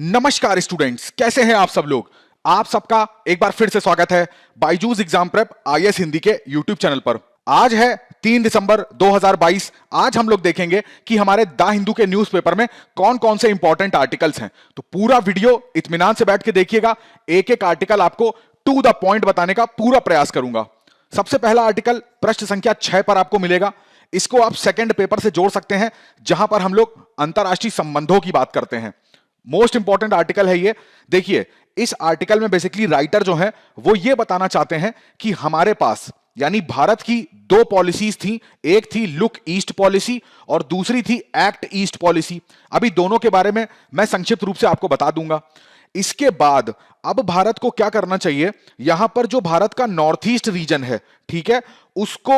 नमस्कार स्टूडेंट्स, कैसे हैं आप सब लोग। आप सबका एक बार फिर से स्वागत है Byju's exam prep IAS Hindi के यूट्यूब चैनल पर। आज है 3 दिसंबर 2022। आज हम लोग देखेंगे कि हमारे द हिंदू के न्यूज़पेपर में कौन कौन से इंपॉर्टेंट आर्टिकल्स हैं। तो पूरा वीडियो इत्मीनान से बैठ के देखिएगा। एक एक आर्टिकल आपको टू द पॉइंट बताने का पूरा प्रयास करूंगा। सबसे पहला आर्टिकल पृष्ठ संख्या 6 पर आपको मिलेगा। इसको आप सेकंड पेपर से जोड़ सकते हैं, जहां पर हम लोग अंतरराष्ट्रीय संबंधों की बात करते हैं। मोस्ट इंपॉर्टेंट आर्टिकल है ये। देखिए, इस आर्टिकल में बेसिकली राइटर जो हैं वो ये बताना चाहते हैं कि हमारे पास यानी भारत की दो पॉलिसीज थी। एक थी लुक ईस्ट पॉलिसी और दूसरी थी एक्ट ईस्ट पॉलिसी। अभी दोनों के बारे में मैं संक्षिप्त रूप से आपको बता दूंगा। इसके बाद अब भारत को क्या करना चाहिए, यहां पर जो भारत का नॉर्थ ईस्ट रीजन है, ठीक है, उसको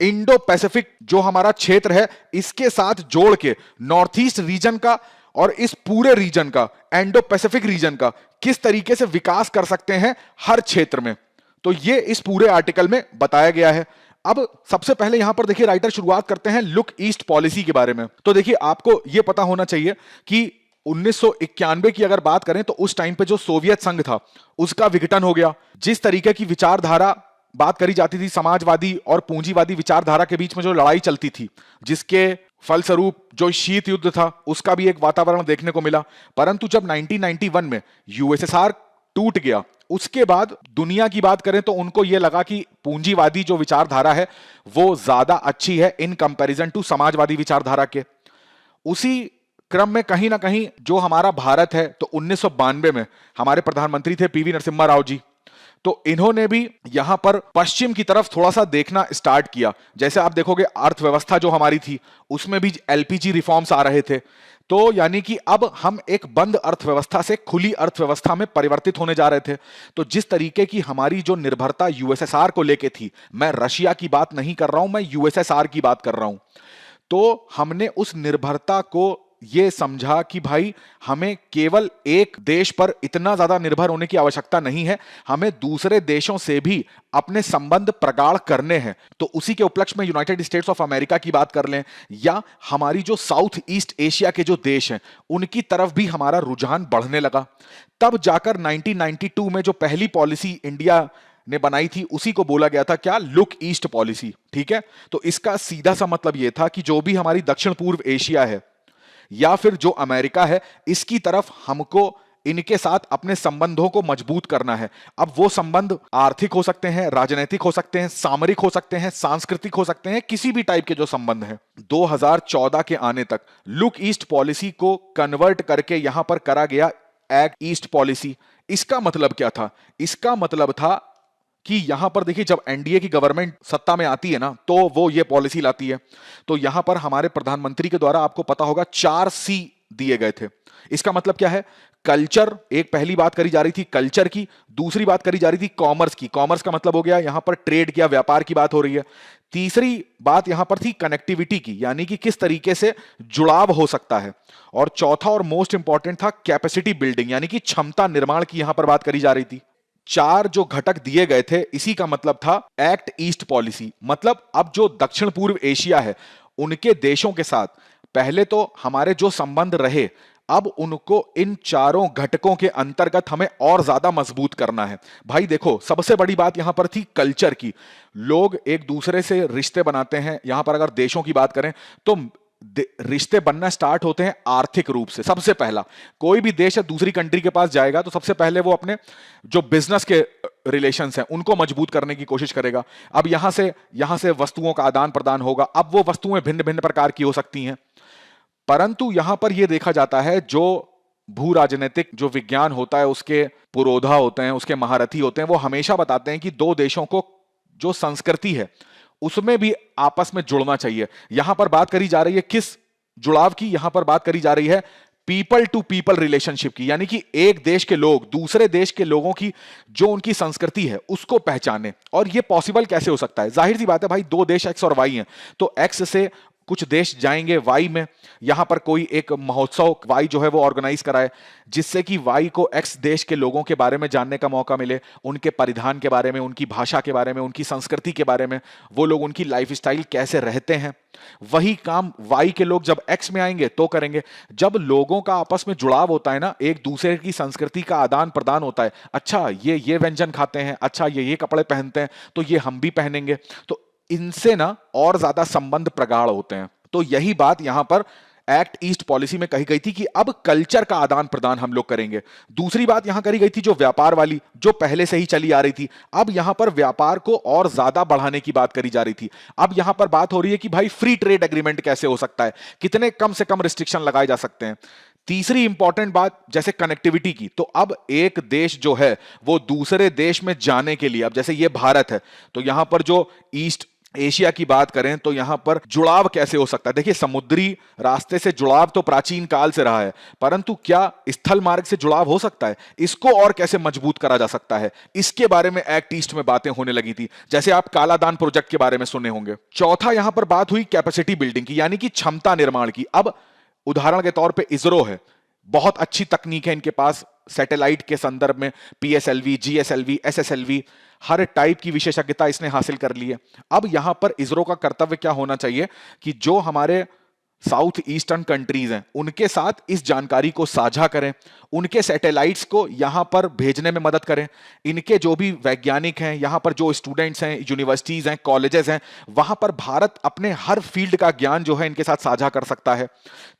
इंडो पैसिफिक जो हमारा क्षेत्र है इसके साथ जोड़ के नॉर्थ ईस्ट रीजन का और इस पूरे रीजन का, इंडो पैसिफिक रीजन का, किस तरीके से विकास कर सकते हैं हर क्षेत्र में। तो ये इस पूरे आर्टिकल में बताया गया है। अब सबसे पहले यहां पर देखिए राइटर शुरुआत करते हैं लुक ईस्ट पॉलिसी के बारे में। तो देखिए, आपको यह पता होना चाहिए कि 1991 की अगर बात करें तो उस टाइम पे जो सोवियत संघ था उसका विघटन हो गया। जिस तरीके की विचारधारा बात करी जाती थी, समाजवादी और पूंजीवादी विचारधारा के बीच में जो लड़ाई चलती थी, जिसके फलस्वरूप जो शीत युद्ध था उसका भी एक वातावरण देखने को मिला। परंतु जब 1991 में यूएसएसआर टूट गया, उसके बाद दुनिया की बात करें तो उनको यह लगा कि पूंजीवादी जो विचारधारा है वो ज्यादा अच्छी है इन कंपैरिजन टू समाजवादी विचारधारा के। उसी क्रम में कहीं ना कहीं जो हमारा भारत है, तो 1992 में हमारे प्रधानमंत्री थे पीवी नरसिम्हा राव जी। तो इन्होंने भी यहां पर पश्चिम की तरफ थोड़ा सा देखना स्टार्ट किया। जैसे आप देखोगे अर्थव्यवस्था जो हमारी थी उसमें भी एलपीजी रिफॉर्म्स आ रहे थे। तो यानी कि अब हम एक बंद अर्थव्यवस्था से खुली अर्थव्यवस्था में परिवर्तित होने जा रहे थे। तो जिस तरीके की हमारी जो निर्भरता यूएसएसआर को लेके थी, मैं रशिया की बात नहीं कर रहा हूं, मैं यूएसएसआर की बात कर रहा हूं। तो हमने उस निर्भरता को यह समझा कि भाई हमें केवल एक देश पर इतना ज्यादा निर्भर होने की आवश्यकता नहीं है, हमें दूसरे देशों से भी अपने संबंध प्रगाढ़ करने हैं। तो उसी के उपलक्ष्य में यूनाइटेड स्टेट्स ऑफ अमेरिका की बात कर लें या हमारी जो साउथ ईस्ट एशिया के जो देश हैं उनकी तरफ भी हमारा रुझान बढ़ने लगा। तब जाकर 1992 में जो पहली पॉलिसी इंडिया ने बनाई थी उसी को बोला गया था क्या, लुक ईस्ट पॉलिसी। ठीक है, तो इसका सीधा सा मतलब यह था कि जो भी हमारी दक्षिण पूर्व एशिया है या फिर जो अमेरिका है, इसकी तरफ हमको इनके साथ अपने संबंधों को मजबूत करना है। अब वो संबंध आर्थिक हो सकते हैं, राजनीतिक हो सकते हैं, सामरिक हो सकते हैं, सांस्कृतिक हो सकते हैं, किसी भी टाइप के जो संबंध हैं। 2014 के आने तक लुक ईस्ट पॉलिसी को कन्वर्ट करके यहां पर करा गया एक्ट ईस्ट पॉलिसी। इसका मतलब क्या था? इसका मतलब था कि यहां पर देखिए, जब एनडीए की गवर्नमेंट सत्ता में आती है ना, तो वो ये पॉलिसी लाती है। तो यहां पर हमारे प्रधानमंत्री के द्वारा आपको पता होगा 4 सी दिए गए थे। इसका मतलब क्या है? कल्चर, एक पहली बात करी जा रही थी कल्चर की, दूसरी बात करी जा रही थी कॉमर्स की। कॉमर्स का मतलब हो गया यहां पर ट्रेड किया, व्यापार की बात हो रही है। तीसरी बात यहां पर थी कनेक्टिविटी की, यानी कि किस तरीके से जुड़ाव हो सकता है। और चौथा और मोस्ट इंपॉर्टेंट था कैपेसिटी बिल्डिंग, यानी कि क्षमता निर्माण की यहां पर बात करी जा रही थी। 4 जो घटक दिए गए थे, इसी का मतलब था एक्ट ईस्ट पॉलिसी। मतलब अब जो दक्षिण पूर्व एशिया है उनके देशों के साथ पहले तो हमारे जो संबंध रहे, अब उनको इन चारों घटकों के अंतर्गत हमें और ज्यादा मजबूत करना है। भाई देखो, सबसे बड़ी बात यहां पर थी कल्चर की। लोग एक दूसरे से रिश्ते बनाते हैं। यहां पर अगर देशों की बात करें तो रिश्ते बनना स्टार्ट होते हैं आर्थिक रूप से। सबसे पहला, कोई भी देश है दूसरी कंट्री के पास जाएगा तो सबसे पहले वो अपने जो बिजनेस के रिलेशंस हैं उनको मजबूत करने की कोशिश करेगा। अब यहां से वस्तुओं का आदान प्रदान होगा। अब वो वस्तुएं भिन्न भिन्न प्रकार की हो सकती हैं, परंतु यहां पर यह देखा जाता है जो भू राजनीतिक जो विज्ञान होता है उसके पुरोधा होते हैं, उसके महारथी होते हैं, वो हमेशा बताते हैं कि दो देशों को जो संस्कृति है उसमें भी आपस में जुड़ना चाहिए। यहां पर बात करी जा रही है किस जुड़ाव की? यहां पर बात करी जा रही है पीपल टू पीपल रिलेशनशिप की, यानी कि एक देश के लोग दूसरे देश के लोगों की जो उनकी संस्कृति है उसको पहचाने। और यह पॉसिबल कैसे हो सकता है? जाहिर सी बात है भाई, दो देश एक्स और वाई हैं, तो एक्स से कुछ देश जाएंगे वाई में, यहां पर कोई एक महोत्सव वाई जो है वो ऑर्गेनाइज कराए, जिससे कि वाई को एक्स देश के लोगों के बारे में जानने का मौका मिले, उनके परिधान के बारे में, उनकी भाषा के बारे में, उनकी संस्कृति के बारे में, वो लोग उनकी लाइफस्टाइल कैसे रहते हैं। वही काम वाई के लोग जब एक्स में आएंगे तो करेंगे। जब लोगों का आपस में जुड़ाव होता है ना, एक दूसरे की संस्कृति का आदान प्रदान होता है, अच्छा ये व्यंजन खाते हैं, अच्छा ये कपड़े पहनते हैं, तो ये हम भी पहनेंगे, तो इनसे ना और ज्यादा संबंध प्रगाढ़ होते हैं। तो यही बात यहां पर एक्ट ईस्ट पॉलिसी में कही गई थी कि अब कल्चर का आदान प्रदान हम लोग करेंगे। दूसरी बात यहां करी गई थी जो व्यापार वाली, जो पहले से ही चली आ रही थी, अब यहां पर व्यापार को और ज्यादा बढ़ाने की बात करी जा रही थी। अब यहां पर बात हो रही है कि भाई फ्री ट्रेड एग्रीमेंट कैसे हो सकता है, कितने कम से कम रिस्ट्रिक्शन लगाए जा सकते हैं। तीसरी इंपॉर्टेंट बात जैसे कनेक्टिविटी की, तो अब एक देश जो है वो दूसरे देश में जाने के लिए, अब जैसे ये भारत है, तो यहां पर जो ईस्ट एशिया की बात करें तो यहां पर जुड़ाव कैसे हो सकता है। देखिए, समुद्री रास्ते से जुड़ाव तो प्राचीन काल से रहा है, परंतु क्या स्थल मार्ग से जुड़ाव हो सकता है, इसको और कैसे मजबूत करा जा सकता है, इसके बारे में एक्ट ईस्ट में बातें होने लगी थी। जैसे आप कालादान प्रोजेक्ट के बारे में सुने होंगे। चौथा यहां पर बात हुई कैपेसिटी बिल्डिंग की, यानी कि क्षमता निर्माण की। अब उदाहरण के तौर पे इसरो है, बहुत अच्छी तकनीक है इनके पास सैटेलाइट के संदर्भ में, पीएसएलवी, जीएसएलवी, एसएसएलवी, हर टाइप की विशेषज्ञता इसने हासिल कर ली है। अब यहां पर इसरो का कर्तव्य क्या होना चाहिए कि जो हमारे साउथ ईस्टर्न कंट्रीज हैं उनके साथ इस जानकारी को साझा करें, उनके सैटेलाइट्स को यहां पर भेजने में मदद करें, इनके जो भी वैज्ञानिक हैं, यहां पर जो स्टूडेंट्स हैं, यूनिवर्सिटीज हैं, कॉलेजेस हैं, वहां पर भारत अपने हर फील्ड का ज्ञान जो है इनके साथ साझा कर सकता है।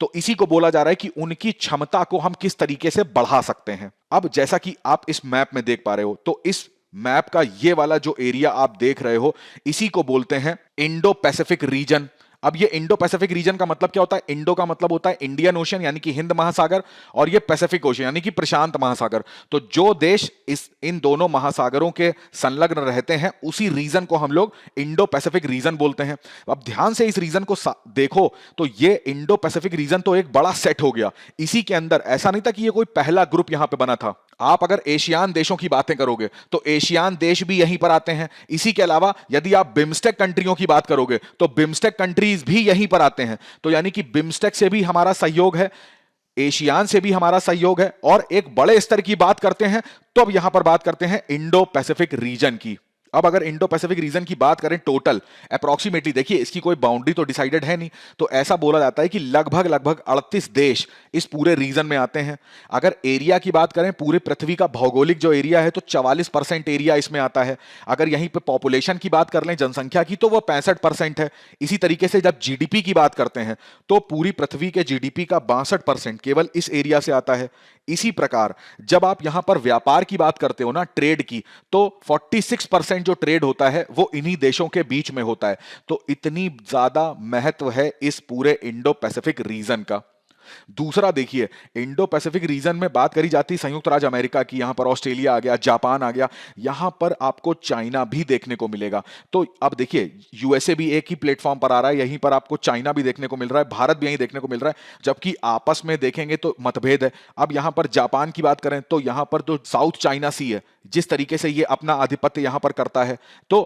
तो इसी को बोला जा रहा है कि उनकी क्षमता को हम किस तरीके से बढ़ा सकते हैं। अब जैसा कि आप इस मैप में देख पा रहे हो, तो इस मैप का ये वाला जो एरिया आप देख रहे हो, इसी को बोलते हैं इंडो पैसिफिक रीजन। अब ये इंडो पैसिफिक रीजन का मतलब क्या होता है? इंडो का मतलब होता है इंडियन ओशन यानी कि हिंद महासागर, और ये पैसिफिक ओशन यानी कि प्रशांत महासागर। तो जो देश इन दोनों महासागरों के संलग्न रहते हैं उसी रीजन को हम लोग इंडो पैसिफिक रीजन बोलते हैं। अब ध्यान से इस रीजन को देखो तो ये इंडो पैसिफिक रीजन तो एक बड़ा सेट हो गया। इसी के अंदर ऐसा नहीं था कि ये कोई पहला ग्रुप यहां पे बना था। आप अगर एशियान देशों की बातें करोगे तो एशियान देश भी यहीं पर आते हैं। इसी के अलावा यदि आप बिम्स्टेक कंट्रियों की बात करोगे तो बिम्स्टेक कंट्रीज भी यहीं पर आते हैं। तो यानी कि बिम्स्टेक से भी हमारा सहयोग है, एशियान से भी हमारा सहयोग है, और एक बड़े स्तर की बात करते हैं तो अब यहां पर बात करते हैं इंडो पैसिफिक रीजन की। अब अगर इंडो पैसिफिक रीजन की बात करें टोटल अप्रोक्सीमेटली, देखिए इसकी कोई बाउंड्री तो डिसाइडेड है नहीं, तो ऐसा बोला जाता है कि लगभग 38 देश इस पूरे रीजन में आते हैं। अगर एरिया की बात करें, पूरे पृथ्वी का भौगोलिक जो एरिया है तो 44% एरिया इसमें आता है। अगर यहीं पे पॉपुलेशन की बात कर लें, जनसंख्या की, तो वो 65% है। इसी तरीके से जब जीडीपी की बात करते हैं तो पूरी पृथ्वी के जीडीपी का 62% केवल इस एरिया से आता है। इसी प्रकार जब आप यहां पर व्यापार की बात करते हो ना, ट्रेड की, तो 46% जो ट्रेड होता है वो इन्हीं देशों के बीच में होता है। तो इतनी ज्यादा महत्व है इस पूरे इंडो पैसिफिक रीजन का। दूसरा देखिए, इंडो पैसिफिक रीजन में बात करी जाती है संयुक्त राज्य अमेरिका की, यहां पर ऑस्ट्रेलिया आ गया, जापान आ गया, यहां पर आपको चाइना भी देखने को मिलेगा। तो अब देखिए, यूएसए भी एक ही प्लेटफॉर्म पर आ रहा है, यहीं पर आपको चाइना भी देखने को मिल रहा है, भारत भी यहीं देखने को मिल रहा है, जबकि आपस में देखेंगे तो मतभेद है। अब यहां पर जापान की बात करें तो यहां पर तो साउथ चाइना सी है, जिस तरीके से ये अपना आधिपत्य यहां पर करता है। तो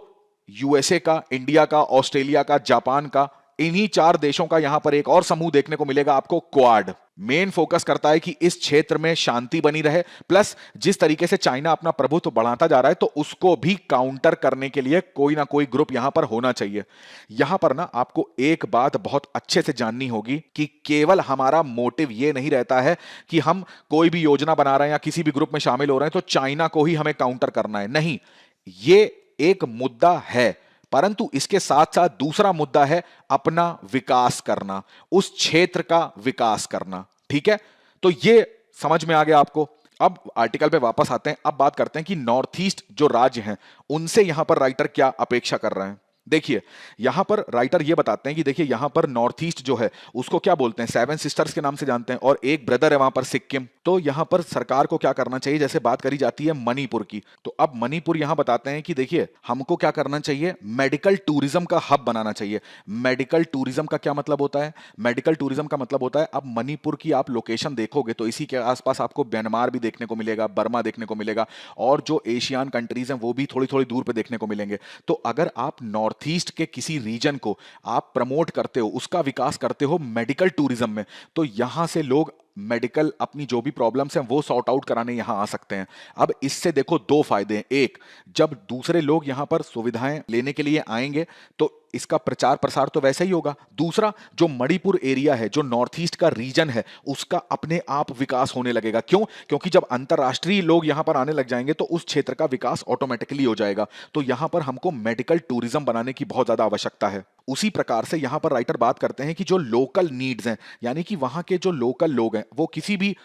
यूएसए का, इंडिया का, ऑस्ट्रेलिया का, जापान का, इन्हीं 4 देशों का यहां पर एक और समूह देखने को मिलेगा आपको, क्वाड। मेन फोकस करता है कि इस क्षेत्र में शांति बनी रहे, प्लस जिस तरीके से चाइना अपना प्रभुत्व बढ़ाता जा रहा है तो उसको भी काउंटर करने के लिए कोई ना कोई ग्रुप यहां पर होना चाहिए। यहां पर ना आपको एक बात बहुत अच्छे से जाननी होगी कि केवल हमारा मोटिव ये नहीं रहता है कि हम कोई भी योजना बना रहे हैं या किसी भी ग्रुप में शामिल हो रहे हैं तो चाइना को ही हमें काउंटर करना है। नहीं, ये एक मुद्दा है, परंतु इसके साथ साथ दूसरा मुद्दा है अपना विकास करना, उस क्षेत्र का विकास करना। ठीक है, तो ये समझ में आ गया आपको। अब आर्टिकल पे वापस आते हैं, अब बात करते हैं कि नॉर्थ ईस्ट जो राज्य हैं उनसे यहां पर राइटर क्या अपेक्षा कर रहे हैं। देखिए, यहां पर राइटर ये बताते हैं कि देखिए यहां पर नॉर्थ ईस्ट जो है उसको क्या बोलते हैं, 7 सिस्टर्स के नाम से जानते हैं, और एक ब्रदर है वहां पर सिक्किम। तो यहां पर सरकार को क्या करना चाहिए, जैसे बात करी जाती है मणिपुर की, तो अब मणिपुर यहां बताते हैं कि देखिए हमको क्या करना चाहिए, मेडिकल टूरिज्म का हब बनाना चाहिए। मेडिकल टूरिज्म का क्या मतलब होता है? मेडिकल टूरिज्म का मतलब होता है, अब मणिपुर की आप लोकेशन देखोगे तो इसी के आसपास आपको म्यांमार भी देखने को मिलेगा, बर्मा देखने को मिलेगा, और जो एशियान कंट्रीज हैं वो भी थोड़ी थोड़ी दूर पे देखने को मिलेंगे। तो अगर आप नॉर्थ नॉर्थ ईस्ट के किसी रीजन को आप प्रमोट करते हो, उसका विकास करते हो मेडिकल टूरिज्म में, तो यहां से लोग मेडिकल अपनी जो भी प्रॉब्लम्स हैं वो सॉर्ट आउट कराने यहां आ सकते हैं। अब इससे देखो दो फायदे हैं। एक, जब दूसरे लोग यहां पर सुविधाएं लेने के लिए आएंगे तो इसका प्रचार प्रसार तो वैसा ही होगा। दूसरा, जो मणिपुर एरिया है, जो नॉर्थ ईस्ट का रीजन है, उसका अपने आप विकास होने लगेगा। क्यों? क्योंकि जब अंतरराष्ट्रीय लोग यहां पर आने लग जाएंगे तो उस क्षेत्र का विकास ऑटोमेटिकली हो जाएगा। तो यहां पर हमको मेडिकल टूरिज्म बनाने की बहुत ज्यादा आवश्यकता है। उसी प्रकार से यहां पर राइटर बात करते हैं कि जो लोकल नीड्स हैं, यानी कि वहां के जो लोकल लोग हैं, वो किसी भी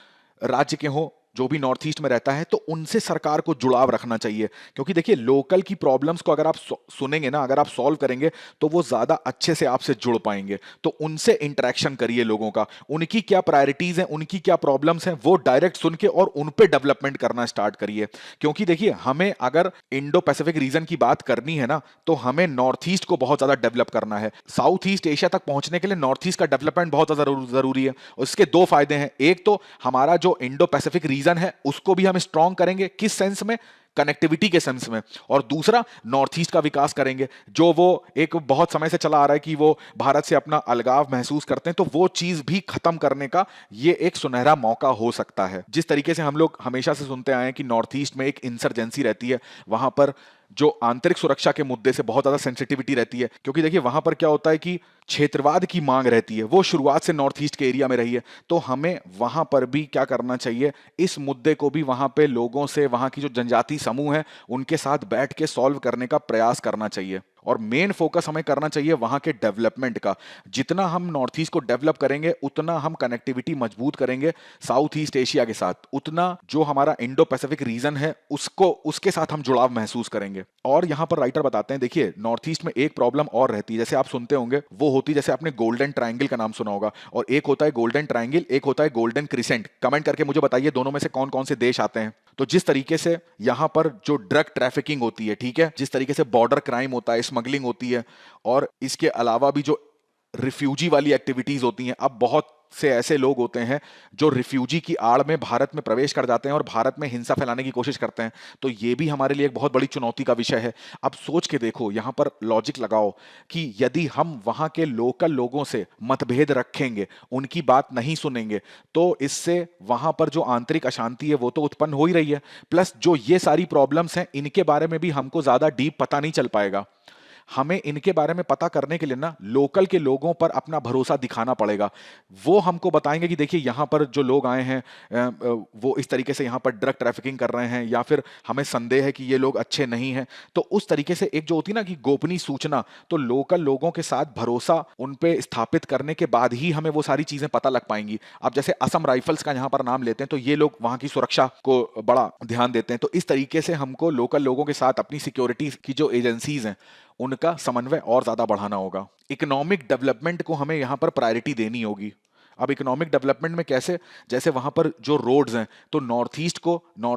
राज्य के हों, जो भी नॉर्थ ईस्ट में रहता है, तो उनसे सरकार को जुड़ाव रखना चाहिए। क्योंकि देखिए, लोकल की प्रॉब्लम्स को अगर आप सुनेंगे ना, अगर आप सॉल्व करेंगे, तो वो ज्यादा अच्छे से आपसे जुड़ पाएंगे। तो उनसे इंटरेक्शन करिए लोगों का, उनकी क्या प्रायोरिटीज हैं, उनकी क्या प्रॉब्लम्स हैं, वो डायरेक्ट सुन के और उन पे डेवलपमेंट करना स्टार्ट करिए। क्योंकि देखिए, हमें अगर इंडो पैसिफिक रीजन की बात करनी है ना, तो हमें नॉर्थ ईस्ट को बहुत ज्यादा डेवलप करना है। साउथ ईस्ट एशिया तक पहुंचने के लिए नॉर्थ ईस्ट का डेवलपमेंट बहुत ज्यादा जरूरी है। और इसके दो फायदे हैं। एक तो हमारा जो इंडो पैसिफिक रीजन है उसको भी हम स्ट्रॉन्ग करेंगे, किस सेंस में? कनेक्टिविटी के सेंस में। और दूसरा, नॉर्थ ईस्ट का विकास करेंगे, जो वो एक बहुत समय से चला आ रहा है कि वो भारत से अपना अलगाव महसूस करते हैं, तो वो चीज भी खत्म करने का ये एक सुनहरा मौका हो सकता है। जिस तरीके से हम लोग हमेशा से सुनते आए हैं कि नॉर्थ ईस्ट में एक इंसर्जेंसी रहती है, वहां पर जो आंतरिक सुरक्षा के मुद्दे से बहुत ज्यादा सेंसिटिविटी रहती है। क्योंकि देखिए, वहां पर क्या होता है कि क्षेत्रवाद की मांग रहती है, वो शुरुआत से नॉर्थ ईस्ट के एरिया में रही है। तो हमें वहां पर भी क्या करना चाहिए, इस मुद्दे को भी वहां पे लोगों से, वहां की जो जनजाति समूह है, उनके साथ बैठ के सॉल्व करने का प्रयास करना चाहिए। और मेन फोकस हमें करना चाहिए वहां के डेवलपमेंट का। जितना हम नॉर्थ ईस्ट को डेवलप करेंगे, उतना हम कनेक्टिविटी मजबूत करेंगे साउथ ईस्ट एशिया के साथ, उतना जो हमारा इंडो पैसिफिक रीजन है उसको, उसके साथ हम जुड़ाव महसूस करेंगे। और यहां पर राइटर बताते हैं, देखिए, नॉर्थ ईस्ट में एक प्रॉब्लम और रहती है, जैसे आप सुनते होंगे, वो होती है, जैसे आपने गोल्डन ट्रायंगल का नाम सुना होगा, और एक होता है गोल्डन ट्रायंगल, एक होता है गोल्डन क्रिसेंट। कमेंट करके मुझे बताइए दोनों में से कौन कौन से देश आते हैं। तो जिस तरीके से यहां पर जो ड्रग ट्रैफिकिंग होती है, ठीक है, जिस तरीके से बॉर्डर क्राइम होता है, स्मगलिंग होती है, और इसके अलावा भी जो रिफ्यूजी वाली एक्टिविटीज होती हैं, अब बहुत से ऐसे लोग होते हैं जो रिफ्यूजी की आड़ में भारत में प्रवेश कर जाते हैं और भारत में हिंसा फैलाने की कोशिश करते हैं। तो ये भी हमारे लिए एक बहुत बड़ी चुनौती का विषय है। अब सोच के देखो, यहां पर लॉजिक लगाओ कि यदि हम वहां के लोकल लोगों से मतभेद रखेंगे, उनकी बात नहीं सुनेंगे, तो इससे वहां पर जो आंतरिक अशांति है वो तो उत्पन्न हो ही रही है, प्लस जो ये सारी प्रॉब्लम्स हैं, इनके बारे में भी हमको ज्यादा डीप पता नहीं चल पाएगा। हमें इनके बारे में पता करने के लिए ना लोकल के लोगों पर अपना भरोसा दिखाना पड़ेगा। वो हमको बताएंगे कि देखिए, यहाँ पर जो लोग आए हैं वो इस तरीके से यहाँ पर ड्रग ट्रैफिकिंग कर रहे हैं, या फिर हमें संदेह है कि ये लोग अच्छे नहीं हैं। तो उस तरीके से एक जो होती ना कि गोपनीय सूचना, तो लोकल लोगों के साथ भरोसा उन पे स्थापित करने के बाद ही हमें वो सारी चीजें पता लग पाएंगी। अब जैसे असम राइफल्स का यहाँ पर नाम लेते हैं, तो ये लोग वहाँ की सुरक्षा को बड़ा ध्यान देते हैं। तो इस तरीके से हमको लोकल लोगों के साथ अपनी सिक्योरिटी की जो एजेंसीज हैं उनका समन्वय और ज्यादा बढ़ाना होगा। इकोनॉमिक डेवलपमेंट को हमें यहां पर प्रायोरिटी देनी होगी। अब इकोनॉमिक डेवलपमेंट में कैसे? जैसे वहां पर जो रोड्स हैं, तो नॉर्थ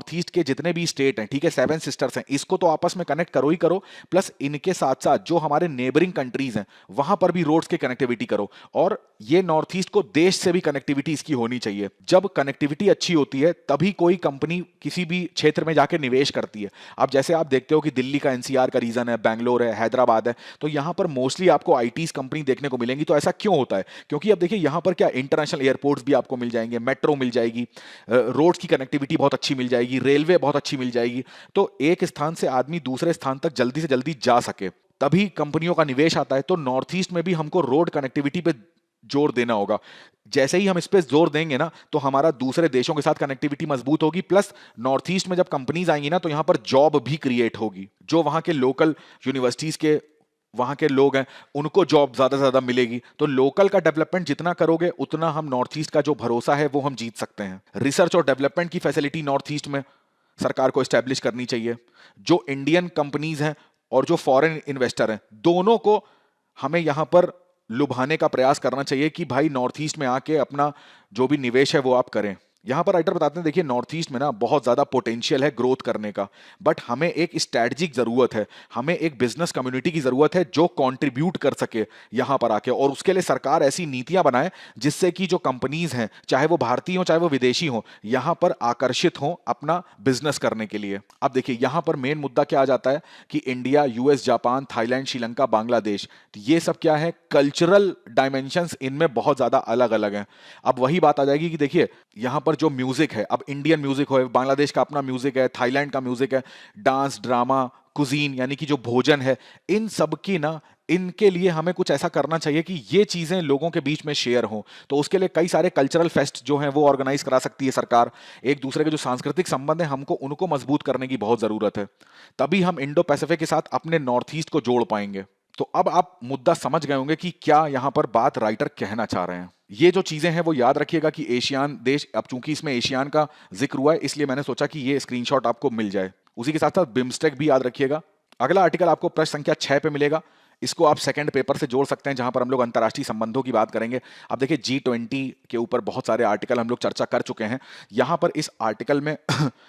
ईस्ट के जितने भी स्टेट हैं, ठीक है, 7 सिस्टर्स हैं, इसको तो आपस में कनेक्ट करो ही करो, प्लस इनके साथ साथ जो हमारे नेबरिंग कंट्रीज हैं वहां पर भी रोड्स की कनेक्टिविटी करो। और ये नॉर्थ ईस्ट को देश से भी कनेक्टिविटी इसकी होनी चाहिए। जब कनेक्टिविटी अच्छी होती है तभी कोई कंपनी किसी भी क्षेत्र में जाकर निवेश करती है। अब जैसे आप देखते हो कि दिल्ली का एनसीआर का रीजन है, बैंगलोर है, हैदराबाद है, तो यहां पर मोस्टली आपको आईटी कंपनी देखने को मिलेंगी। तो ऐसा क्यों होता है? क्योंकि अब देखिए, यहां पर क्या इंटरनेशनल एयरपोर्ट्स भी आपको मिल जाएंगे, मेट्रो मिल जाएगी, रोड्स की कनेक्टिविटी बहुत अच्छी मिल जाएगी, रेलवे बहुत अच्छी मिल जाएगी। तो एक स्थान से आदमी दूसरे स्थान तक जल्दी से जल्दी जा सके, तभी कंपनियों का निवेश आता है। तो नॉर्थ ईस्ट में भी हमको रोड कनेक्टिविटी पे जोर देना होगा। जैसे ही हम इस पे जोर देंगे ना, तो हमारा दूसरे देशों के साथ कनेक्टिविटी मजबूत होगी, प्लस नॉर्थ ईस्ट में जब कंपनीज आएंगी ना, तो यहां पर जॉब भी क्रिएट होगी। जो वहां के लोकल यूनिवर्सिटीज के वहां के लोग हैं, उनको जॉब ज्यादा से ज्यादा मिलेगी। तो लोकल का डेवलपमेंट जितना करोगे, उतना हम नॉर्थ ईस्ट का जो भरोसा है वो हम जीत सकते हैं। रिसर्च और डेवलपमेंट की फैसिलिटी नॉर्थ ईस्ट में सरकार को एस्टेब्लिश करनी चाहिए। जो इंडियन कंपनीज हैं और जो फॉरेन इन्वेस्टर हैं, दोनों को हमें यहां पर लुभाने का प्रयास करना चाहिए कि भाई नॉर्थ ईस्ट में आके अपना जो भी निवेश है वो आप करें। यहां पर राइटर बताते हैं, देखिए नॉर्थ ईस्ट में ना बहुत ज्यादा पोटेंशियल है ग्रोथ करने का, बट हमें एक स्ट्रैटेजिक जरूरत है, हमें एक बिजनेस कम्युनिटी की जरूरत है जो कंट्रीब्यूट कर सके यहां पर आके, और उसके लिए सरकार ऐसी नीतियां बनाए जिससे कि जो कंपनीज हैं, चाहे वो भारतीय हो चाहे वो विदेशी हो, यहां पर आकर्षित हो अपना बिजनेस करने के लिए। अब देखिए यहां पर मेन मुद्दा क्या आ जाता है कि India, US, Japan, Thailand, Sri Lanka, Bangladesh, तो ये सब क्या है, कल्चरल डायमेंशंस इनमें बहुत ज्यादा अलग अलग हैं। अब वही बात आ जाएगी कि देखिए यहां पर जो म्यूजिक है, अब इंडियन म्यूजिक हो, बांग्लादेश का अपना म्यूजिक है, थाईलैंड का म्यूजिक है, डांस, ड्रामा, कुजीन यानी कि जो भोजन है, इन सब की ना, इनके लिए हमें कुछ ऐसा करना चाहिए कि ये चीजें लोगों के बीच में शेयर हों। तो उसके लिए कई सारे कल्चरल फेस्ट जो हैं वो ऑर्गेनाइज करा सकती है सरकार। एक दूसरे के जो सांस्कृतिक संबंध है, हमको उनको मजबूत करने की बहुत जरूरत है, तभी हम इंडो पैसिफिक के साथ अपने नॉर्थ ईस्ट को जोड़ पाएंगे। तो अब आप मुद्दा समझ गए होंगे कि क्या यहां पर बात राइटर कहना चाह रहे हैं। ये जो चीजें हैं वो याद रखिएगा कि एशियान देश, अब चूंकि इसमें एशियान का जिक्र हुआ है इसलिए मैंने सोचा कि ये स्क्रीनशॉट आपको मिल जाए। उसी के साथ साथ बिम्स्टेक भी याद रखिएगा। अगला आर्टिकल आपको प्रश्न संख्या 6 पे मिलेगा। इसको आप सेकंड पेपर से जोड़ सकते हैं जहां पर हम लोग अंतर्राष्ट्रीय संबंधों की बात करेंगे। अब देखिए G20 के ऊपर बहुत सारे आर्टिकल हम लोग चर्चा कर चुके हैं। यहां पर इस आर्टिकल में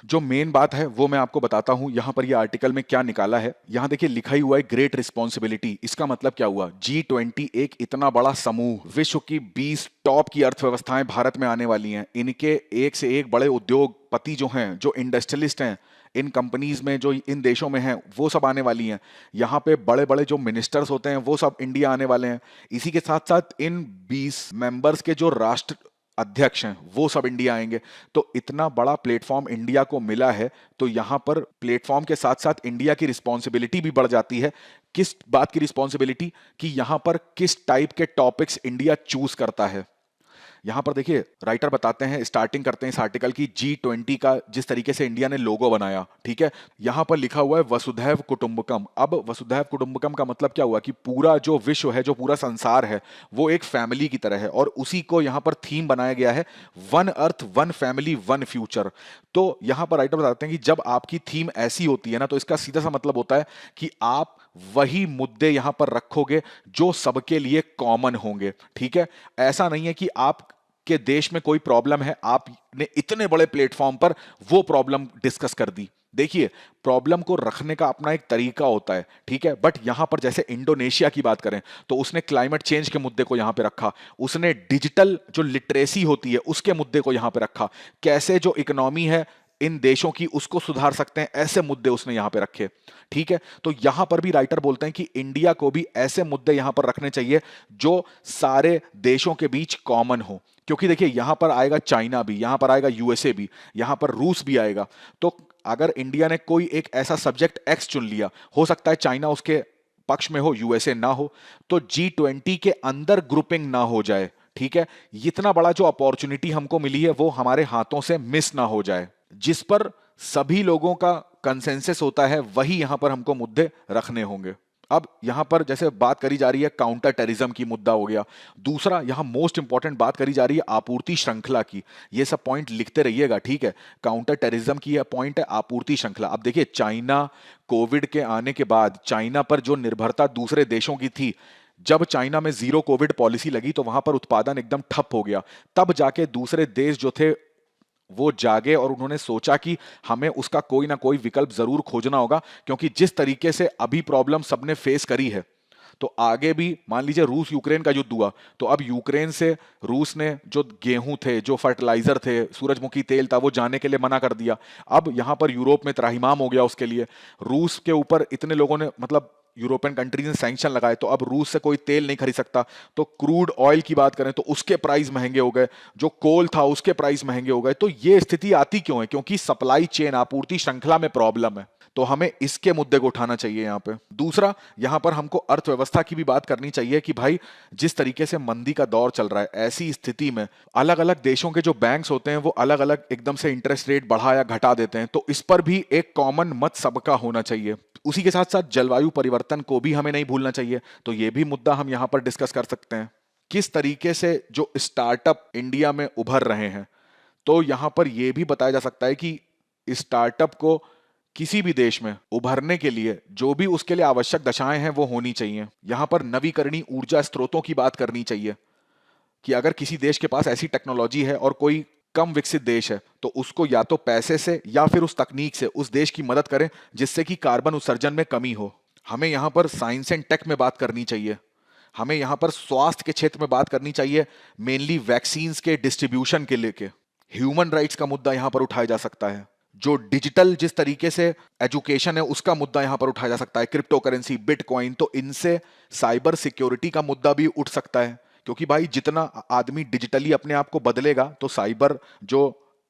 जो मेन बात है वो मैं आपको बताता हूं, यहां पर ये आर्टिकल में क्या निकाला है। यहां देखिए लिखा ही हुआ है ग्रेट रिस्पॉन्सिबिलिटी। इसका मतलब क्या हुआ, G20 एक इतना बड़ा समूह, विश्व की 20 टॉप की अर्थव्यवस्थाएं भारत में आने वाली हैं। इनके एक से एक बड़े उद्योगपति जो हैं, जो इंडस्ट्रियलिस्ट हैं इन कंपनीज में, जो इन देशों में हैं, वो सब आने वाली हैं। यहाँ पे बड़े बड़े जो मिनिस्टर्स होते हैं वो सब इंडिया आने वाले हैं। इसी के साथ साथ इन 20 मेंबर्स के जो राष्ट्र अध्यक्ष हैं वो सब इंडिया आएंगे। तो इतना बड़ा प्लेटफॉर्म इंडिया को मिला है, तो यहाँ पर प्लेटफॉर्म के साथ साथ इंडिया की रिस्पॉन्सिबिलिटी भी बढ़ जाती है। किस बात की रिस्पॉन्सिबिलिटी, कि यहाँ पर किस टाइप के टॉपिक्स इंडिया चूज करता है। यहां पर देखिए राइटर बताते हैं, स्टार्टिंग करते हैं इस आर्टिकल की G20 का, जिस तरीके से इंडिया ने लोगो बनाया। ठीक है, यहां पर लिखा हुआ है वसुधैव कुटुंबकम। अब वसुधैव कुटुंबकम का मतलब क्या हुआ कि पूरा जो विश्व है, जो पूरा संसार है, वो एक फैमिली की तरह है, और उसी को यहां पर थीम बनाया गया है, one earth, one family, one future. तो यहां पर राइटर बताते हैं कि जब आपकी थीम ऐसी होती है ना, तो इसका सीधा सा मतलब होता है कि आप वही मुद्दे यहां पर रखोगे जो सबके लिए कॉमन होंगे। ठीक है, ऐसा नहीं है कि आप के देश में कोई प्रॉब्लम है, आपने इतने बड़े प्लेटफॉर्म पर वो प्रॉब्लम डिस्कस कर दी। देखिए प्रॉब्लम को रखने का अपना एक तरीका होता है, ठीक है, बट यहां पर जैसे इंडोनेशिया की बात करें तो उसने क्लाइमेट चेंज के मुद्दे को यहां पे रखा, उसने डिजिटल जो लिटरेसी होती है उसके मुद्दे को यहां पे रखा, कैसे जो इकोनॉमी है इन देशों की उसको सुधार सकते हैं, ऐसे मुद्दे उसने यहां पे रखे। ठीक है, तो यहां पर भी राइटर बोलते हैं कि इंडिया को भी ऐसे मुद्दे यहां पर रखने चाहिए जो सारे देशों के बीच कॉमन हो। क्योंकि देखिए यहां पर आएगा चाइना भी, यहां पर आएगा यूएसए भी, यहां पर रूस भी आएगा। तो अगर इंडिया ने कोई एक ऐसा सब्जेक्ट एक्स चुन लिया, हो सकता है चाइना उसके पक्ष में हो, यूएसए ना हो, तो G20 के अंदर ग्रुपिंग ना हो जाए। ठीक है, इतना बड़ा जो अपॉर्चुनिटी हमको मिली है वो हमारे हाथों से मिस ना हो जाए। जिस पर सभी लोगों का कंसेंसस होता है वही यहां पर हमको मुद्दे रखने होंगे। अब यहां पर जैसे बात करी जा रही है काउंटर टेररिज्म की, मुद्दा हो गया। दूसरा यहां मोस्ट इंपॉर्टेंट बात करी जा रही है आपूर्ति श्रृंखला की। ये सब पॉइंट लिखते रहिएगा, ठीक है। काउंटर टेररिज्म की यह पॉइंट है आपूर्ति श्रृंखला। अब देखिए चाइना, कोविड के आने के बाद चाइना पर जो निर्भरता दूसरे देशों की थी, जब चाइना में जीरो कोविड पॉलिसी लगी तो वहां पर उत्पादन एकदम ठप हो गया। तब जाके दूसरे देश जो थे वो जागे और उन्होंने सोचा कि हमें उसका कोई ना कोई विकल्प जरूर खोजना होगा, क्योंकि जिस तरीके से अभी प्रॉब्लम सबने फेस करी है, तो आगे भी मान लीजिए रूस यूक्रेन का युद्ध हुआ, तो अब यूक्रेन से रूस ने जो गेहूं थे, जो फर्टिलाइजर थे, सूरजमुखी तेल था, वो जाने के लिए मना कर दिया। अब यहां पर यूरोप में त्राहिमाम हो गया उसके लिए। रूस के ऊपर इतने लोगों ने, मतलब यूरोपियन कंट्रीज ने सैंक्शन लगाए, तो अब रूस से कोई तेल नहीं खरीद सकता। तो क्रूड ऑयल की बात करें तो उसके प्राइस महंगे हो गए, जो कोल था उसके प्राइस महंगे हो गए। तो ये स्थिति आती क्यों है? क्योंकि सप्लाई चेन, आपूर्ति श्रृंखला में प्रॉब्लम है। तो हमें इसके मुद्दे को उठाना चाहिए यहां पे। दूसरा, यहां पर हमको अर्थव्यवस्था की भी बात करनी चाहिए कि भाई जिस तरीके से मंदी का दौर चल रहा है, ऐसी स्थिति में अलग अलग देशों के जो बैंक्स होते हैं वो अलग अलग एकदम से इंटरेस्ट रेट बढ़ा या घटा देते हैं। तो इस पर भी एक कॉमन मत सबका होना चाहिए। उसी के साथ साथ जलवायु परिवर्तन को भी हमें नहीं भूलना चाहिए। तो ये भी मुद्दा हम यहां पर डिस्कस कर सकते हैं। किस तरीके से जो स्टार्टअप इंडिया में उभर रहे हैं, तो यहां पर यह भी बताया जा सकता है कि स्टार्टअप को किसी भी देश में उभरने के लिए जो भी उसके लिए आवश्यक दशाएं हैं वो होनी चाहिए। यहां पर नवीकरणीय ऊर्जा स्रोतों की बात करनी चाहिए कि अगर किसी देश के पास ऐसी टेक्नोलॉजी है और कोई कम विकसित देश है तो उसको या तो पैसे से या फिर उस तकनीक से उस देश की मदद करें जिससे कि कार्बन उत्सर्जन में कमी हो। हमें यहाँ पर साइंस एंड टेक में बात करनी चाहिए, हमें यहाँ पर स्वास्थ्य के क्षेत्र में बात करनी चाहिए, मेनली वैक्सीन्स के डिस्ट्रीब्यूशन के लेके। ह्यूमन राइट्स का मुद्दा यहाँ पर उठाया जा सकता है, जो डिजिटल जिस तरीके से एजुकेशन है उसका मुद्दा यहाँ पर उठाया जा सकता है, क्रिप्टो करेंसी, बिटकॉइन, तो इनसे साइबर सिक्योरिटी का मुद्दा भी उठ सकता है। क्योंकि भाई जितना आदमी डिजिटली अपने आप को बदलेगा तो साइबर जो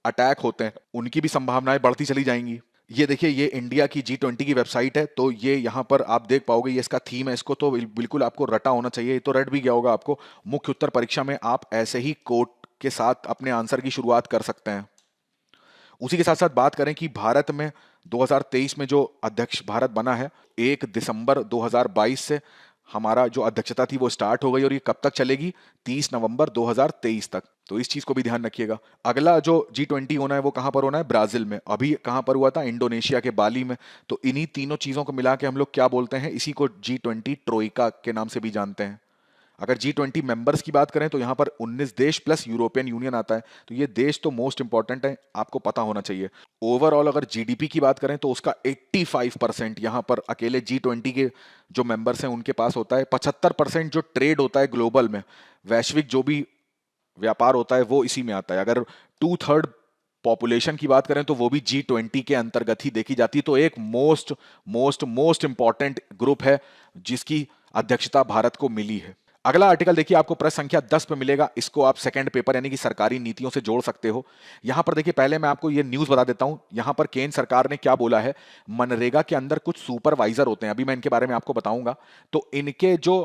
अटैक होते हैं उनकी भी संभावनाएं बढ़ती चली जाएंगी। ये देखिए, ये इंडिया की G20 की वेबसाइट है, तो ये यहाँ पर आप देख पाओगे, ये इसका थीम है, इसको तो बिल्कुल आपको रटा होना चाहिए, ये तो रट भी गया होगा आपको। मुख्य उत्तर परीक्षा में आप ऐसे ही कोट के साथ अपने आंसर की शुरुआत कर सकते हैं। उसी के साथ साथ बात करें कि भारत में 2023 में जो अध्यक्ष भारत बना है, 1 दिसंबर 2022 से हमारा जो अध्यक्षता थी वो स्टार्ट हो गई और ये कब तक चलेगी? 30 नवंबर 2023 तक। तो इस चीज को भी ध्यान रखिएगा। अगला जो G20 होना है वो कहां पर होना है? ब्राजील में। अभी कहां पर हुआ था? इंडोनेशिया के बाली में। तो इन्हीं तीनों चीजों को मिला के हम लोग क्या बोलते हैं? इसी को G20 ट्रोइका के नाम से भी जानते हैं। अगर G20 मेंबर्स की बात करें तो यहां पर 19 देश प्लस यूरोपियन यूनियन आता है। तो ये देश तो मोस्ट इंपॉर्टेंट है, आपको पता होना चाहिए। ओवरऑल अगर जीडीपी की बात करें तो उसका 85% यहां पर अकेले G20 के जो मेंबर्स हैं उनके पास होता है। 75% जो ट्रेड होता है ग्लोबल में, वैश्विक जो भी व्यापार होता है वो इसी में आता है। अगर 2/3 पॉपुलेशन की बात करें तो वो भी G20 के अंतर्गत ही देखी जाती है। तो एक most most most important group है जिसकी अध्यक्षता भारत को मिली है। अगला आर्टिकल देखिए, आपको प्रश्न संख्या 10 पे मिलेगा। इसको आप सेकंड पेपर यानी कि सरकारी नीतियों से जोड़ सकते हो। यहां पर देखिए, पहले मैं आपको ये न्यूज बता देता हूं। यहां पर केंद्र सरकार ने क्या बोला है, मनरेगा के अंदर कुछ सुपरवाइजर होते हैं, अभी मैं इनके बारे में आपको बताऊंगा। तो इनके जो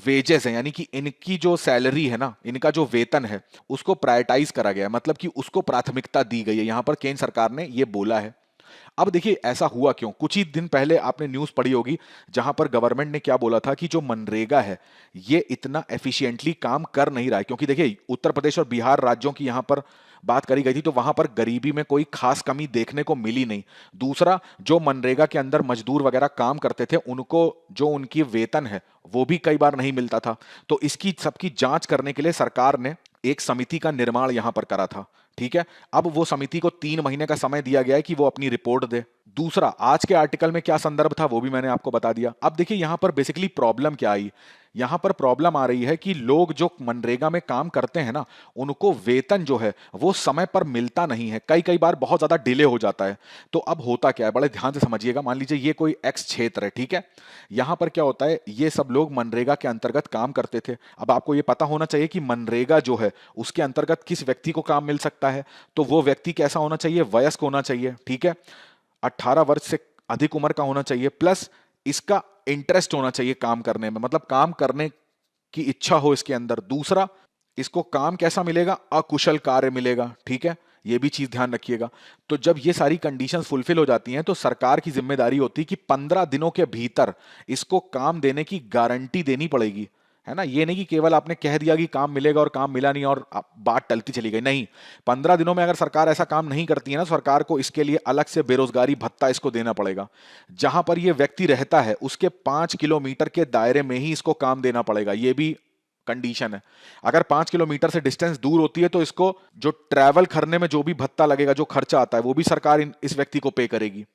वेजेस हैं यानी कि इनकी जो सैलरी है ना, इनका जो वेतन है उसको प्रायोरिटाइज करा गया है, मतलब कि उसको प्राथमिकता दी गई है। यहां पर केंद्र सरकार ने यह बोला है। अब देखिए ऐसा हुआ क्यों? कुछ ही दिन पहले आपने न्यूज पढ़ी होगी जहां पर गवर्नमेंट ने क्या बोला था कि जो मनरेगा है ये इतना एफिशिएंटली काम कर नहीं रहा है। क्योंकि देखिए, उत्तर प्रदेश और बिहार राज्यों की यहां पर बात करी गई थी तो वहां पर गरीबी में कोई खास कमी देखने को मिली नहीं। दूसरा, जो मनरेगा के अंदर मजदूर वगैरह काम करते थे उनको जो उनकी वेतन है वो भी कई बार नहीं मिलता था। तो इसकी सबकी जांच करने के लिए सरकार ने एक समिति का निर्माण यहां पर करा था। ठीक है, अब वो समिति को 3 महीने का समय दिया गया है कि वो अपनी रिपोर्ट दे। दूसरा, आज के आर्टिकल में क्या संदर्भ था वो भी मैंने आपको बता दिया। अब देखिए यहां पर बेसिकली प्रॉब्लम क्या आई। यहां पर प्रॉब्लम आ रही है कि लोग जो मनरेगा में काम करते हैं ना, उनको वेतन जो है वो समय पर मिलता नहीं है, कई कई बार बहुत ज्यादा डिले हो जाता है। तो अब होता क्या है, बड़े ध्यान से समझिएगा। मान लीजिए ये कोई एक्स क्षेत्र है, ठीक है, यहां पर क्या होता है, ये सब लोग मनरेगा के अंतर्गत काम करते थे। अब आपको ये पता होना चाहिए कि मनरेगा जो है उसके अंतर्गत किस व्यक्ति को काम मिल सकता है। तो वो व्यक्ति कैसा होना चाहिए? वयस्क होना चाहिए, ठीक है, 18 वर्ष से अधिक उम्र का होना चाहिए, प्लस इसका इंटरेस्ट होना चाहिए काम करने में, मतलब काम करने की इच्छा हो इसके अंदर। दूसरा, इसको काम कैसा मिलेगा? अकुशल कार्य मिलेगा, ठीक है, ये भी चीज ध्यान रखिएगा। तो जब ये सारी कंडीशंस फुलफिल हो जाती हैं तो सरकार की जिम्मेदारी होती है कि 15 दिनों के भीतर इसको काम देने की गारंटी देनी पड़ेगी, है ना। ये नहीं कि केवल आपने कह दिया कि काम मिलेगा और काम मिला नहीं और बात टलती चली गई, नहीं। 15 दिनों में अगर सरकार ऐसा काम नहीं करती है ना, सरकार को इसके लिए अलग से बेरोजगारी भत्ता इसको देना पड़ेगा। जहां पर ये व्यक्ति रहता है उसके 5 किलोमीटर के दायरे में ही इसको काम देना पड़ेगा, ये भी कंडीशन है। अगर 5 किलोमीटर से डिस्टेंस दूर होती है तो इसको जो ट्रैवल करने में जो भी भत्ता लगेगा, जो खर्चा आता है, वो भी सरकार इस व्यक्ति को पे करेगी।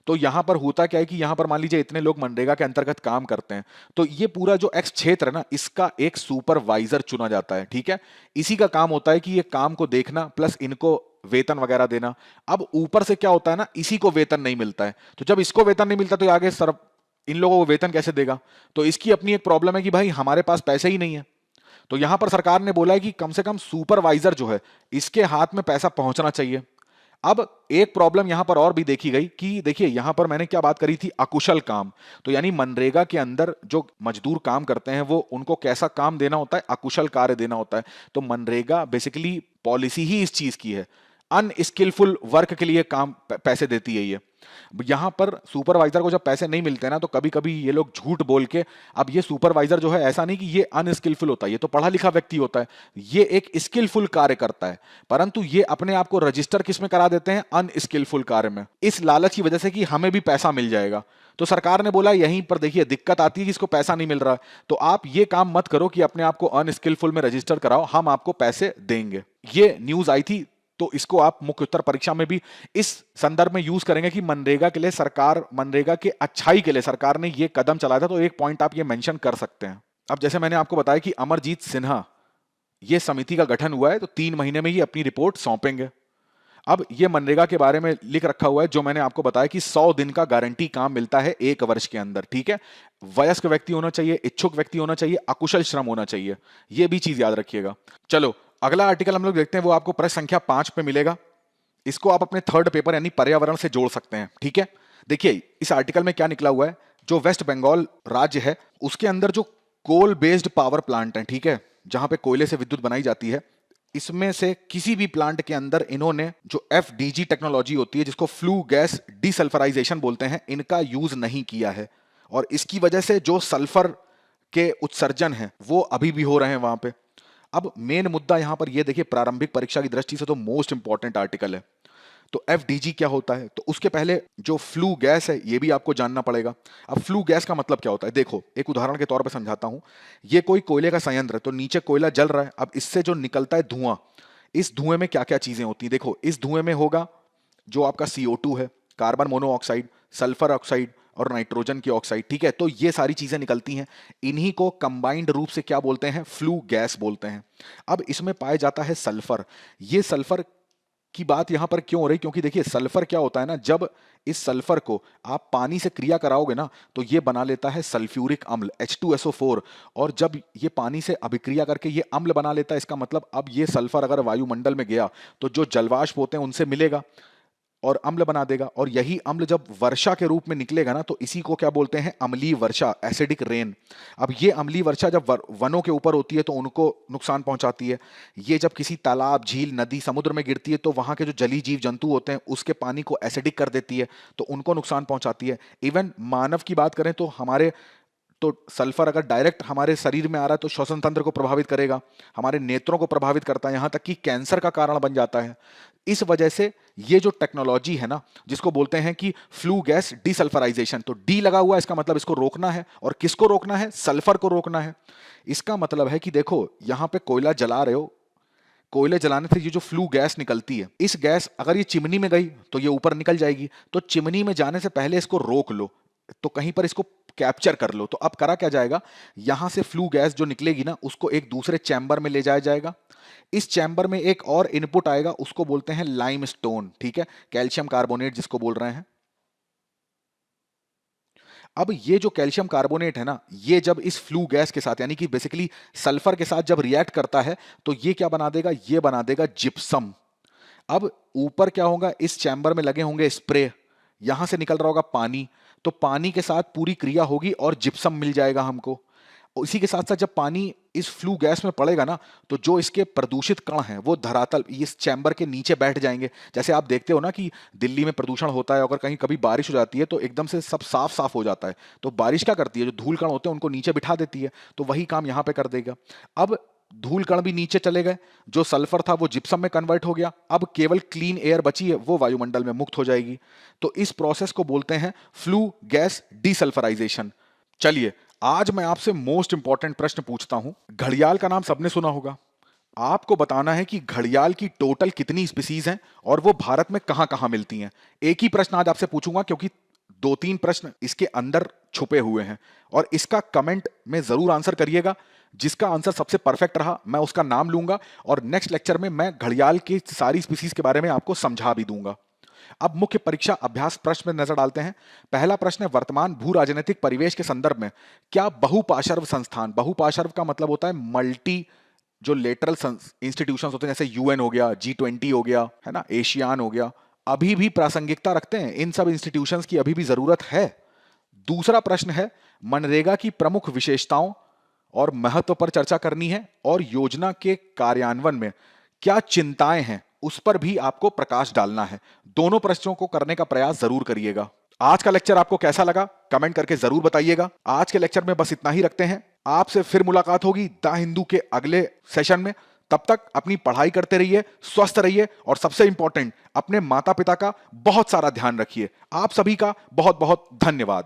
तो यहां पर होता क्या है कि यहां पर मान लीजिए इतने लोग मनरेगा के अंतर्गत काम करते हैं, तो ये पूरा जो एक्स क्षेत्र है ना, इसका एक सुपरवाइजर चुना जाता है, ठीक है। इसी का काम होता है कि ये काम को देखना प्लस इनको वेतन वगैरह देना। अब ऊपर से क्या होता है ना, इसी को वेतन नहीं मिलता है, तो जब इसको वेतन नहीं मिलता तो आगे सर इन लोगों को वेतन कैसे देगा? तो इसकी अपनी एक प्रॉब्लम है कि भाई हमारे पास पैसे ही नहीं है। तो यहां पर सरकार ने बोला है कि कम से कम सुपरवाइजर जो है इसके हाथ में पैसा पहुंचना चाहिए। अब एक प्रॉब्लम यहां पर और भी देखी गई कि देखिए यहां पर मैंने क्या बात करी थी, अकुशल काम। तो यानी मनरेगा के अंदर जो मजदूर काम करते हैं वो उनको कैसा काम देना होता है? अकुशल कार्य देना होता है। तो मनरेगा बेसिकली पॉलिसी ही इस चीज की है, अनस्किलफुल वर्क के लिए काम पैसे देती है ये। यहां पर सुपरवाइजर को जब पैसे नहीं मिलते ना, तो कभी कभी ये लोग झूठ बोल के, अब ये सुपरवाइजर जो है ऐसा नहीं कि ये अनस्किलफुल होता है, ये तो पढ़ा लिखा व्यक्ति होता है, ये एक स्किलफुल कार्य करता है, परंतु ये अपने आप को रजिस्टर किस में करा देते हैं, अनस्किलफुल कार्य में, इस लालच की वजह से कि हमें भी पैसा मिल जाएगा। तो सरकार ने बोला यहीं पर देखिए दिक्कत आती है कि इसको पैसा नहीं मिल रहा है, तो आप ये काम मत करो कि अपने आप को अनस्किलफुल में रजिस्टर कराओ, हम आपको पैसे देंगे। ये न्यूज आई थी, तो इसको आप मुख्य उत्तर परीक्षा में भी इस संदर्भ में यूज करेंगे कि मनरेगा के लिए सरकार, मनरेगा के अच्छाई के लिए सरकार ने ये कदम चलाया था, तो एक पॉइंट आप ये मेंशन कर सकते हैं। अब जैसे मैंने आपको बताया कि अमरजीत सिन्हा, ये समिति का गठन हुआ है, तो 3 महीने में ही अपनी रिपोर्ट सौंपेंगे। अब ये मनरेगा के बारे में लिख रखा हुआ है, जो मैंने आपको बताया कि 100 दिन का गारंटी काम मिलता है 1 वर्ष के अंदर, ठीक है। वयस्क व्यक्ति होना चाहिए, इच्छुक व्यक्ति होना चाहिए, अकुशल श्रम होना चाहिए, ये भी चीज याद रखिएगा। चलो अगला आर्टिकल हम लोग देखते हैं, वो आपको प्रश्न संख्या 5 पे मिलेगा। इसको आप अपने थर्ड पेपर यानी पर्यावरण से जोड़ सकते हैं, ठीक है। देखिए इस आर्टिकल में क्या निकला हुआ है, जो वेस्ट बंगाल राज्य है उसके अंदर जो कोल बेस्ड पावर प्लांट है, ठीक है, जहां पे कोयले से विद्युत बनाई जाती है, इसमें से किसी भी प्लांट के अंदर इन्होंने जो एफडीजी टेक्नोलॉजी होती है, जिसको फ्लू गैस डिसल्फराइजेशन बोलते हैं, इनका यूज नहीं किया है, और इसकी वजह से जो सल्फर के उत्सर्जन है वो अभी भी हो रहे हैं वहां पे। अब मेन मुद्दा यहां पर ये देखिए, प्रारंभिक परीक्षा की दृष्टि से तो मोस्ट इंपॉर्टेंट आर्टिकल है। तो एफडीजी क्या होता है, तो उसके पहले जो फ्लू गैस है ये भी आपको जानना पड़ेगा। अब फ्लू गैस का मतलब क्या होता है, देखो एक उदाहरण के तौर पे समझाता हूं। ये कोई कोयले का संयंत्र है, तो नीचे कोयला जल रहा है, अब इससे जो निकलता है धुआं, इस धुएं में क्या क्या चीजें होती हैं, देखो इस धुएं में होगा जो आपका CO2 है, कार्बन मोनोऑक्साइड, सल्फर ऑक्साइड और नाइट्रोजन की ऑक्साइड, ठीक है। तो ये सारी चीजें निकलती हैं, इन्हीं को कंबाइंड रूप से क्या बोलते हैं, फ्लू गैस बोलते हैं। अब इसमें पाया जाता है सल्फर। ये सल्फर की बात यहां पर क्यों हो रही, क्योंकि देखिए सल्फर क्या होता है ना, जब इस सल्फर को आप पानी से क्रिया कराओगे ना, तो ये बना लेता है सल्फ्यूरिक अम्ल H2SO4, और जब ये पानी से अभिक्रिया करके ये अम्ल बना लेता है, इसका मतलब अब ये सल्फर अगर वायुमंडल में गया तो जो जलवाष्प होते हैं उनसे मिलेगा और अम्ल बना देगा, और यही अम्ल जब वर्षा के रूप में निकलेगा ना, तो इसी को क्या बोलते हैं, अम्लीय वर्षा, एसिडिक रेन। अब ये अम्लीय वर्षा जब वनों के ऊपर होती है तो उनको नुकसान पहुंचाती है। ये जब किसी तालाब, झील, नदी, समुद्र में गिरती है तो वहां के जो जलीय जीव जंतु होते हैं उसके पानी को एसिडिक कर देती है, तो उनको नुकसान पहुंचाती है। इवन मानव की बात करें तो हमारे, तो सल्फर अगर डायरेक्ट हमारे शरीर में आ रहा है तो श्वसन तंत्र को प्रभावित करेगा, हमारे नेत्रों को प्रभावित करता है, यहां तक कि कैंसर का कारण बन जाता है। इस वजह से ये जो टेक्नोलॉजी है ना, जिसको बोलते हैं कि फ्लू गैस डिसल्फराइजेशन, तो डी लगा हुआ है, इसका मतलब इसको रोकना है, और किसको रोकना है, सल्फर को रोकना है। इसका मतलब है कि देखो यहां पे कोयला जला रहे हो, कोयले जलाने से ये जो फ्लू गैस निकलती है, इस गैस अगर ये चिमनी में गई तो ये ऊपर निकल जाएगी, तो चिमनी में जाने से पहले इसको रोक लो, तो कहीं पर इसको कैप्चर कर लो। तो अब करा क्या जाएगा, यहां से फ्लू गैस जो निकलेगी ना, उसको एक दूसरे चैम्बर में ले जाया जाएगा। इस चैम्बर में एक और इनपुट आएगा, उसको बोलते हैं लाइमस्टोन, ठीक है, कैल्शियम कार्बोनेट जिसको बोल रहे हैं। अब ये जो कैल्शियम कार्बोनेट है ना, ये जब इस फ्लू गैस के साथ यानी कि बेसिकली सल्फर के साथ जब रिएक्ट करता है, तो ये क्या बना देगा, ये बना देगा जिप्सम। अब ऊपर क्या होगा, इस चैम्बर में लगे होंगे स्प्रे, यहां से निकल रहा होगा पानी, तो पानी के साथ पूरी क्रिया होगी और जिप्सम मिल जाएगा हमको। और इसी के साथ साथ जब पानी इस फ्लू गैस में पड़ेगा ना, तो जो इसके प्रदूषित कण हैं वो धरातल इस चैम्बर के नीचे बैठ जाएंगे। जैसे आप देखते हो ना कि दिल्ली में प्रदूषण होता है, अगर कहीं कभी बारिश हो जाती है तो एकदम से सब साफ साफ हो जाता है, तो बारिश क्या करती है, जो धूल कण होते हैं उनको नीचे बिठा देती है, तो वही काम यहाँ पे कर देगा। अब धूल कण भी नीचे चले गए, जो सल्फर था वो जिप्सम में कन्वर्ट हो गया, अब केवल क्लीन एयर बची है, वो वायुमंडल में मुक्त हो जाएगी। तो इस प्रोसेस को बोलते हैं फ्लू गैस डिसल्फराइजेशन। चलिए आज मैं आपसे मोस्ट इंपॉर्टेंट प्रश्न पूछता हूं। घड़ियाल का नाम सबने सुना होगा, आपको बताना है कि घड़ियाल की टोटल कितनी स्पीसीज हैं और वो भारत में कहां कहां मिलती हैं। एक ही प्रश्न आज आपसे पूछूंगा, क्योंकि 2-3 प्रश्न इसके अंदर छुपे हुए हैं, और इसका कमेंट में जरूर आंसर करिएगा। जिसका आंसर सबसे परफेक्ट रहा मैं उसका नाम लूंगा, और नेक्स्ट लेक्चर में मैं घड़ियाल की सारी स्पीसीज के बारे में आपको समझा भी दूंगा। अब मुख्य परीक्षा अभ्यास प्रश्न में नजर डालते हैं। पहला प्रश्न है, वर्तमान भू राजनीतिक परिवेश के संदर्भ में क्या बहुपार्श्व संस्थान, बहुपार्श्व का मतलब होता है मल्टी, जो लेटरल इंस्टीट्यूशंस होते हैं जैसे UN हो गया, G20 हो गया, है ना, एशियान हो गया, अभी भी प्रासंगिकता रखते हैं, इन सब इंस्टीट्यूशंस की अभी भी जरूरत है। दूसरा प्रश्न है, मनरेगा की प्रमुख विशेषताओं और महत्व पर चर्चा करनी है, और योजना के कार्यान्वयन में क्या चिंताएं हैं, उस पर भी आपको प्रकाश डालना है। दोनों प्रश्नों को करने का प्रयास जरूर करिएगा। आज का लेक्चर आपको कैसा लगा कमेंट करके जरूर बताइएगा। आज के लेक्चर में बस इतना ही रखते हैं। आपसे फिर मुलाकात होगी द हिंदू के अगले सेशन में। तब तक अपनी पढ़ाई करते रहिए, स्वस्थ रहिए और सबसे इंपॉर्टेंट अपने माता पिता का बहुत सारा ध्यान रखिए। आप सभी का बहुत बहुत धन्यवाद।